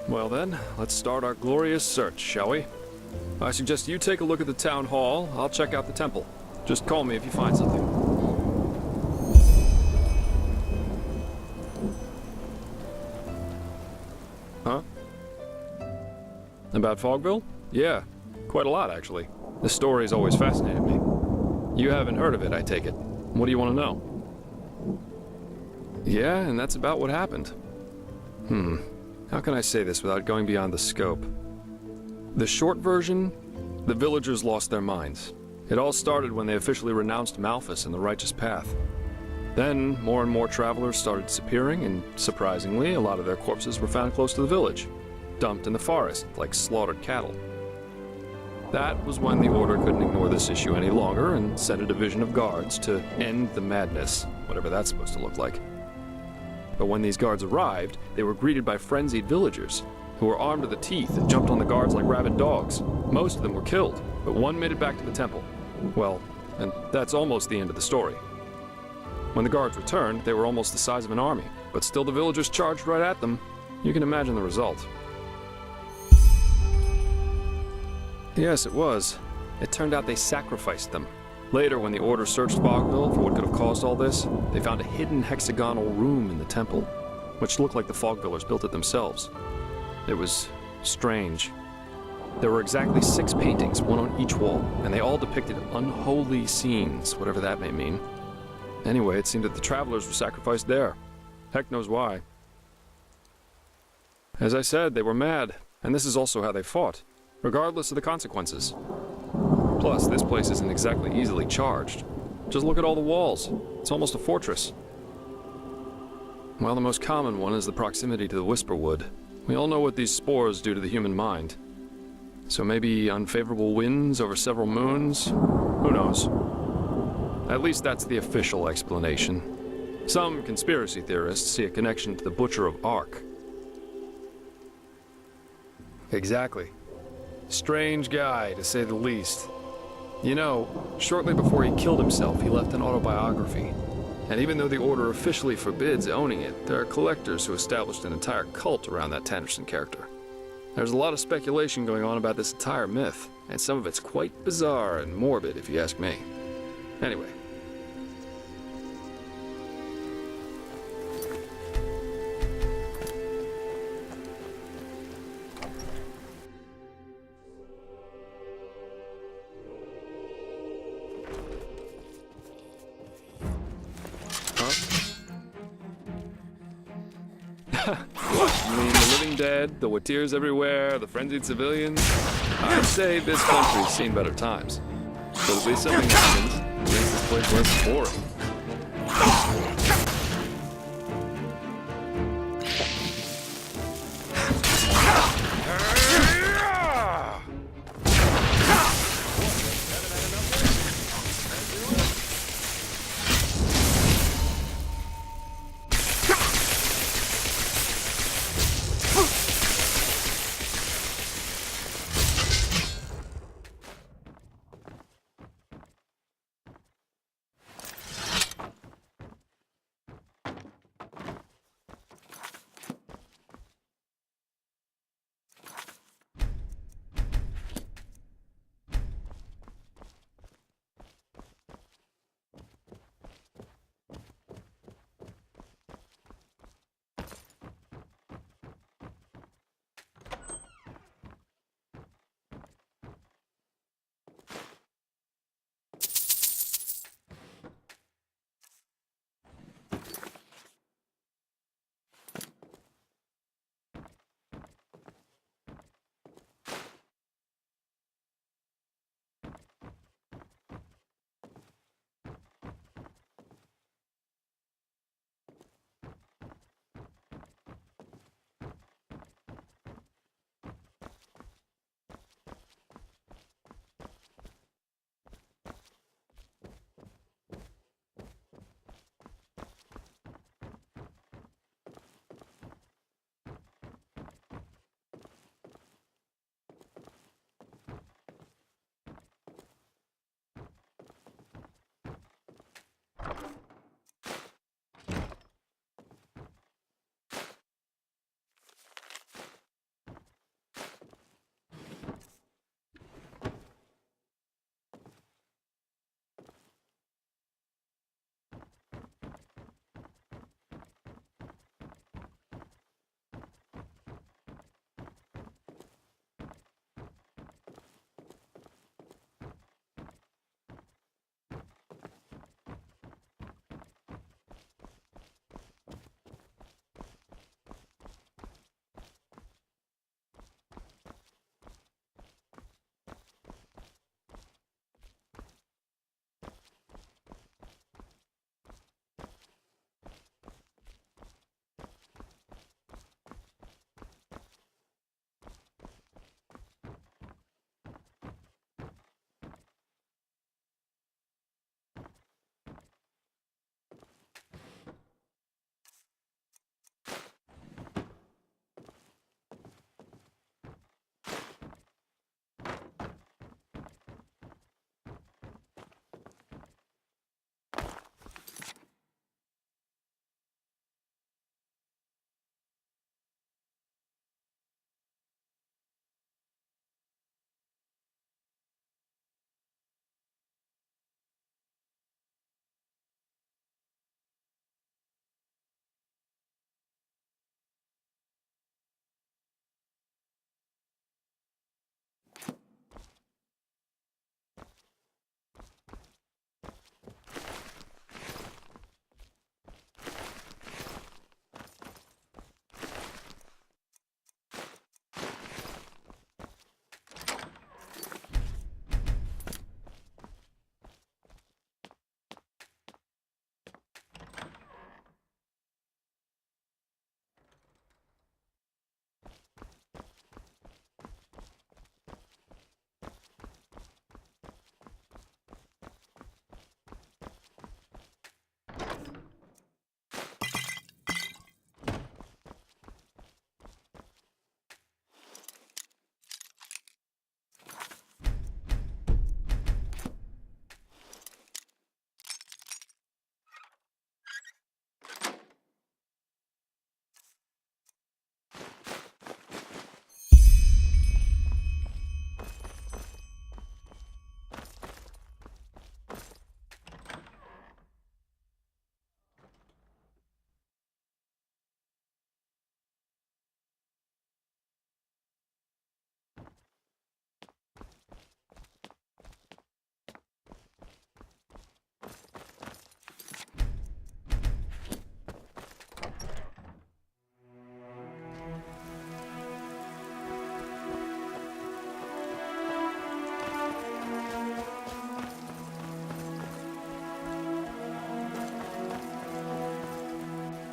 Well then, let's start our glorious search, shall we? I suggest you take a look at the town hall. I'll check out the temple. Just call me if you find something. Huh? About Fogville? Yeah, quite a lot actually. The story's always fascinated me. You haven't heard of it, I take it. What do you want to know? Yeah, and that's about what happened. How can I say this without going beyond the scope? The short version, the villagers lost their minds. It all started when they officially renounced Malthus and the righteous path. Then, more and more travelers started disappearing, and surprisingly, a lot of their corpses were found close to the village, dumped in the forest like slaughtered cattle. That was when the Order couldn't ignore this issue any longer and sent a division of guards to end the madness, whatever that's supposed to look like. But when these guards arrived, they were greeted by frenzied villagers, who were armed to the teeth and jumped on the guards like rabid dogs. Most of them were killed, but one made it back to the temple. Well, and that's almost the end of the story. When the guards returned, they were almost the size of an army, but still the villagers charged right at them. You can imagine the result. Yes, it was. It turned out they sacrificed them. Later, when the Order searched Fogville for what could have caused all this, they found a hidden hexagonal room in the temple, which looked like the Fogvillers built it themselves. It was strange. There were exactly 6 paintings, one on each wall, and they all depicted unholy scenes, whatever that may mean. Anyway, it seemed that the travelers were sacrificed there. Heck knows why. As I said, they were mad, and this is also how they fought, regardless of the consequences. Plus, this place isn't exactly easily charged. Just look at all the walls. It's almost a fortress. Well, the most common one is the proximity to the Whisperwood. We all know what these spores do to the human mind. So maybe unfavorable winds over several moons? Who knows? At least that's the official explanation. Some conspiracy theorists see a connection to the Butcher of Ark. Exactly. Strange guy, to say the least. You know, shortly before he killed himself, he left an autobiography. And even though the Order officially forbids owning it, there are collectors who established an entire cult around that Tanderson character. There's a lot of speculation going on about this entire myth, and some of it's quite bizarre and morbid, if you ask me. Anyway. You mean the living dead, the Watirs everywhere, the frenzied civilians? I'd say this country's seen better times. But at least something happens. It makes this place less boring.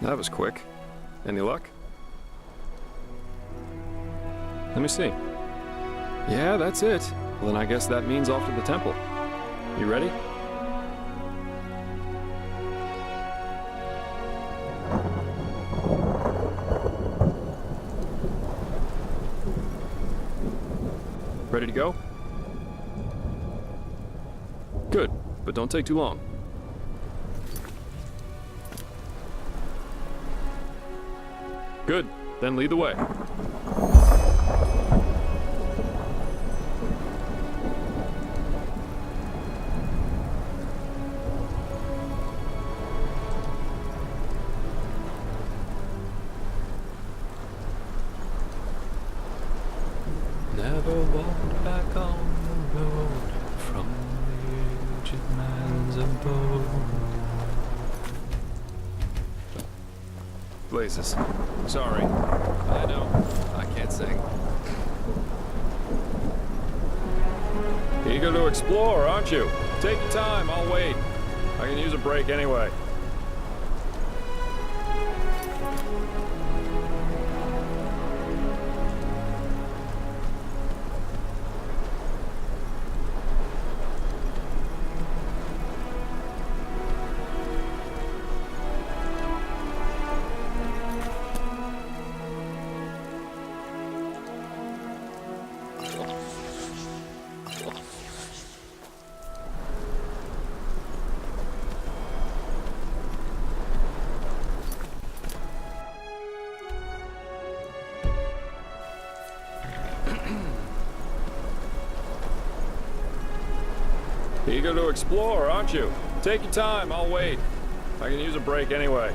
That was quick. Any luck? Let me see. Yeah, that's it. Well, then I guess that means off to the temple. You ready? Ready to go? Good, but don't take too long. Good, then lead the way. Never walked back on the road from the aged man's abode. Blazes. Sorry. I know. I can't sing. Eager to explore, aren't you? Take your time, I'll wait. I can use a break anyway. Eager to explore, aren't you? Take your time, I'll wait. I can use a break anyway.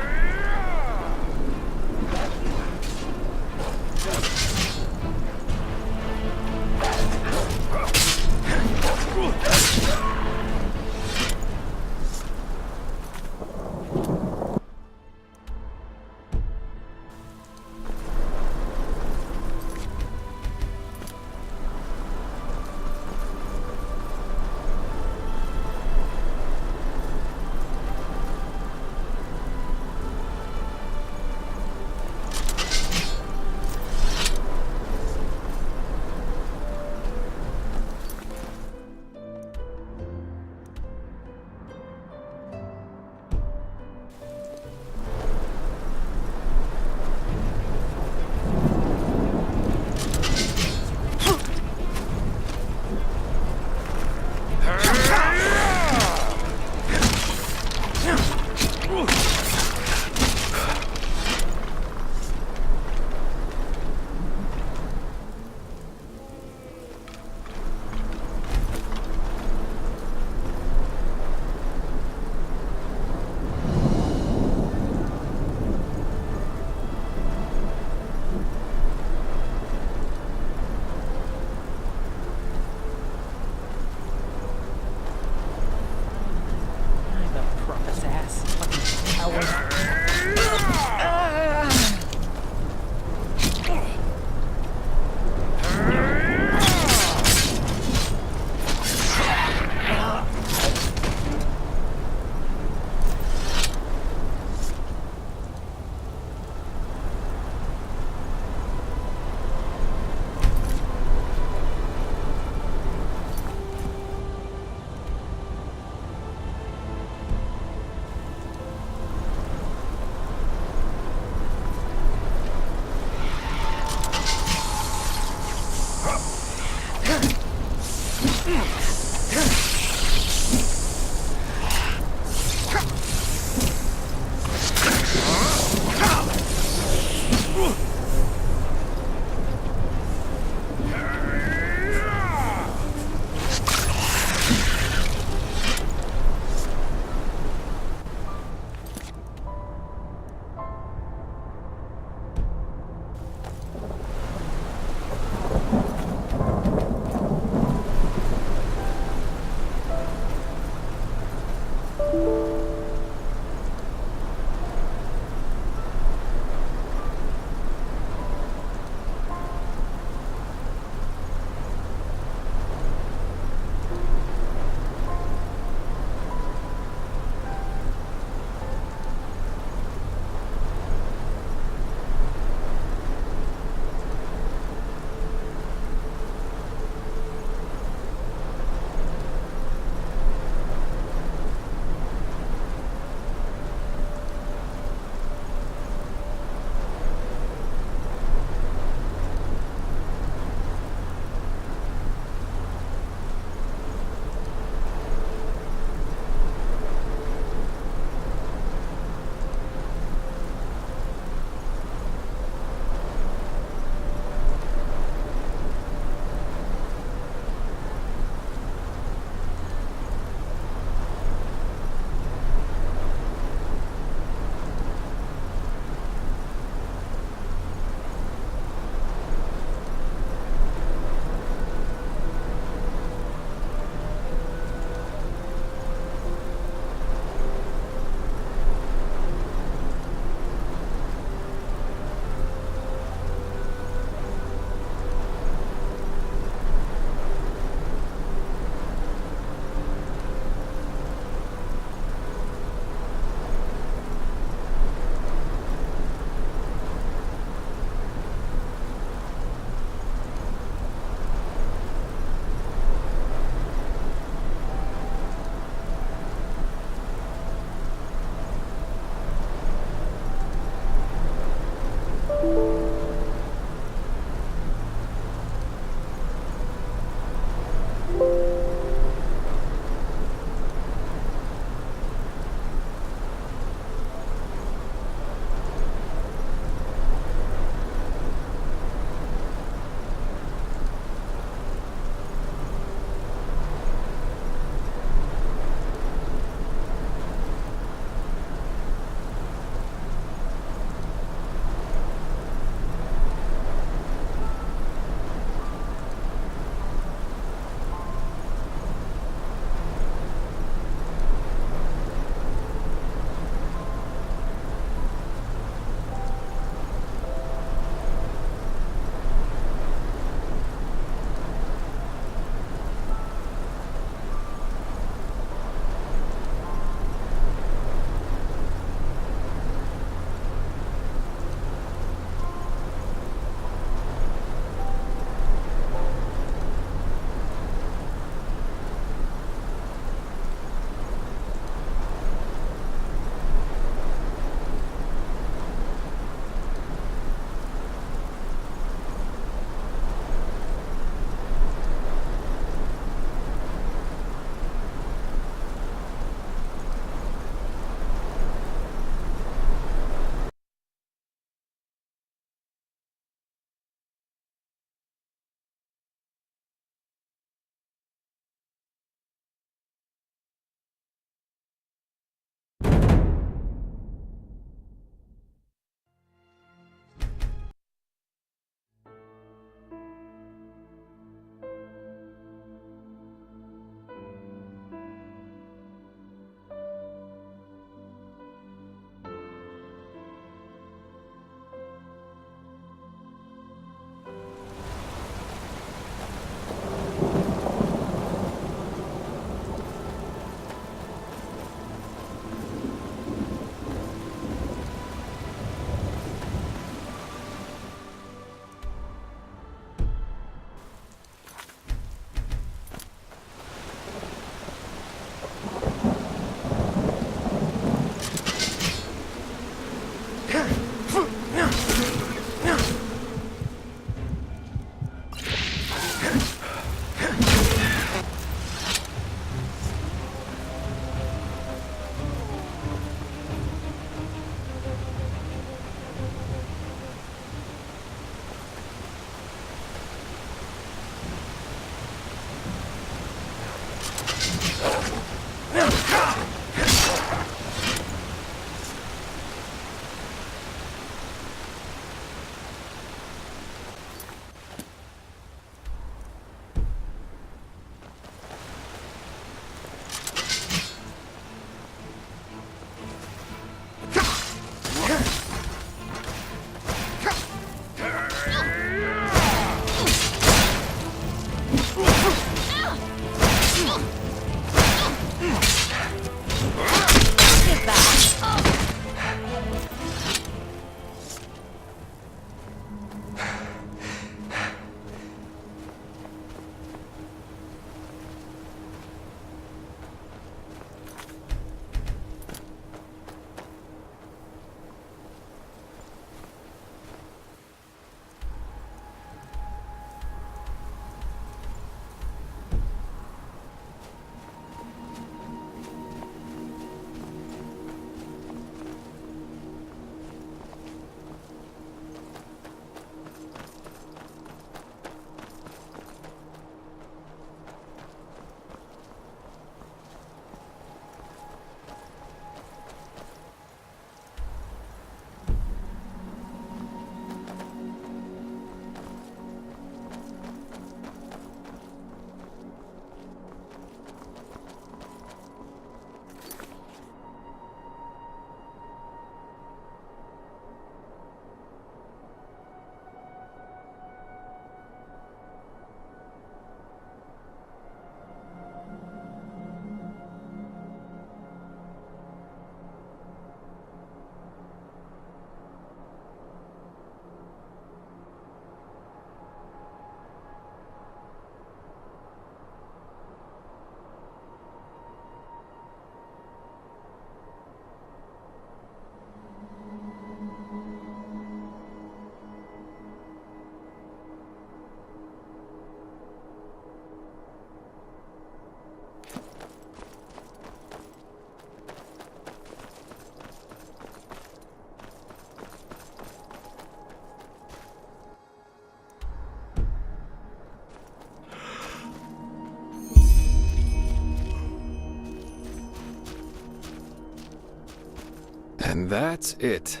And that's it.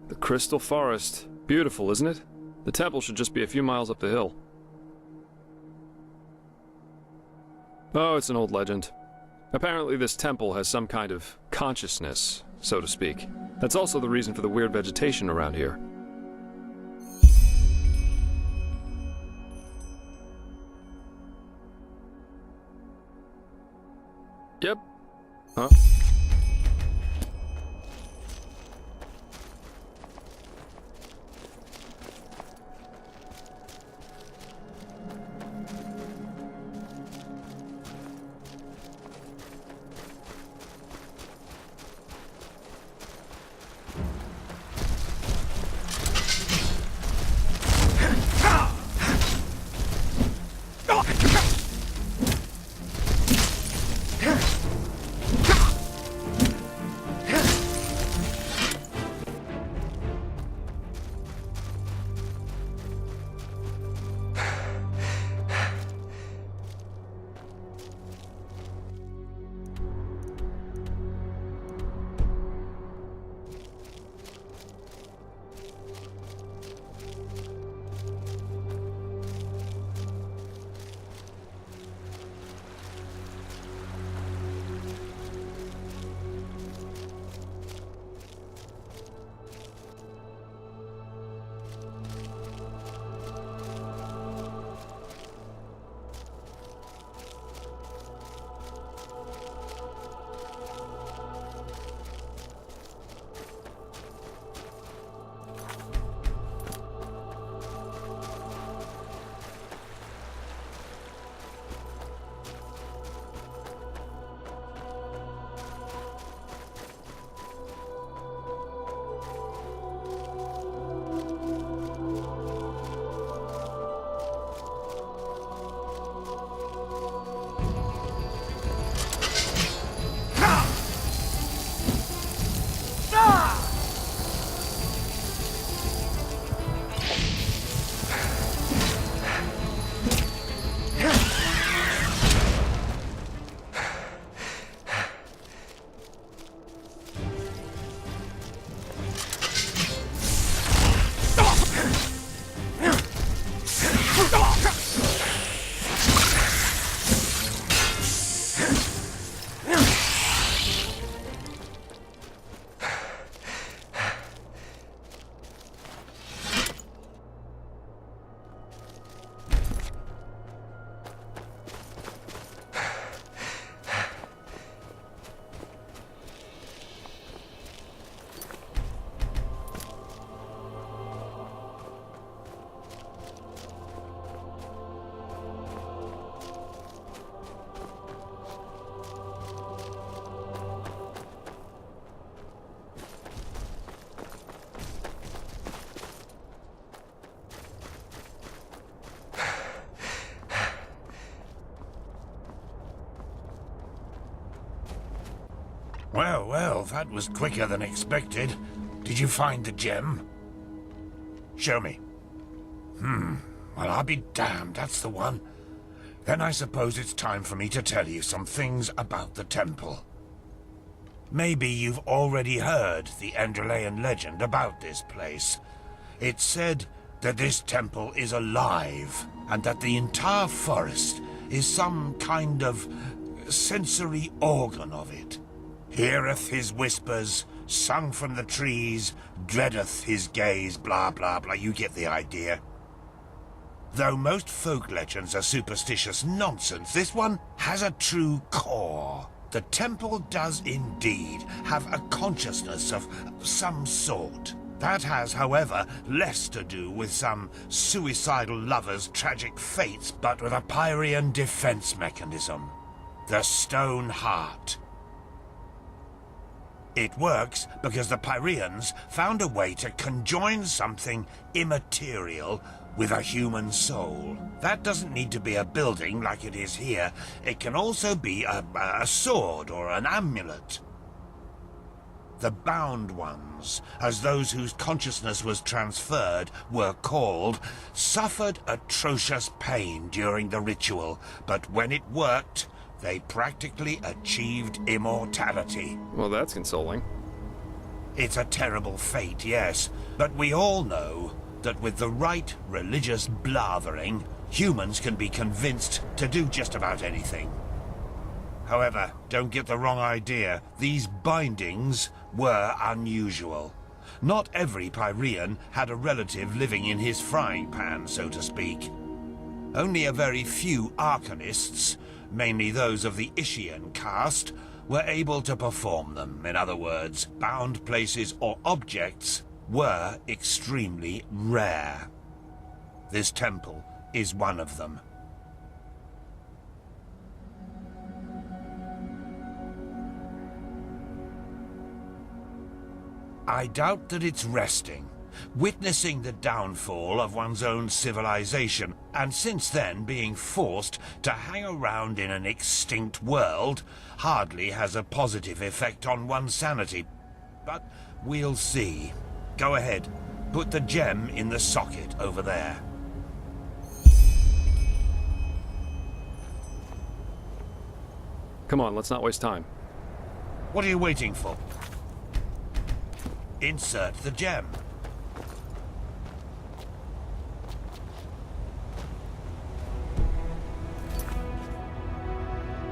The Crystal Forest. Beautiful, isn't it? The temple should just be a few miles up the hill. Oh, it's an old legend. Apparently this temple has some kind of consciousness, so to speak. That's also the reason for the weird vegetation around here. Yep. Huh? Well, well, that was quicker than expected. Did you find the gem? Show me. Well, I'll be damned, that's the one. Then I suppose it's time for me to tell you some things about the temple. Maybe you've already heard the Enderalian legend about this place. It's said that this temple is alive, and that the entire forest is some kind of sensory organ of it. Heareth his whispers, sung from the trees, dreadeth his gaze, blah blah blah, you get the idea. Though most folk legends are superstitious nonsense, this one has a true core. The temple does indeed have a consciousness of some sort. That has, however, less to do with some suicidal lover's tragic fates, but with a Pyrean defense mechanism. The Stone Heart. It works because the Pyreans found a way to conjoin something immaterial with a human soul. That doesn't need to be a building like it is here. It can also be a sword or an amulet. The Bound Ones, as those whose consciousness was transferred were called, suffered atrocious pain during the ritual, but when it worked, they practically achieved immortality. Well, that's consoling. It's a terrible fate, yes, but we all know that with the right religious blathering, humans can be convinced to do just about anything. However, don't get the wrong idea. These bindings were unusual. Not every Pyrean had a relative living in his frying pan, so to speak. Only a very few Arcanists, mainly those of the Ishian caste, were able to perform them. In other words, bound places or objects were extremely rare. This temple is one of them. I doubt that it's resting, witnessing the downfall of one's own civilization, and since then being forced to hang around in an extinct world hardly has a positive effect on one's sanity. But we'll see. Go ahead, put the gem in the socket over there. Come on, let's not waste time. What are you waiting for? Insert the gem.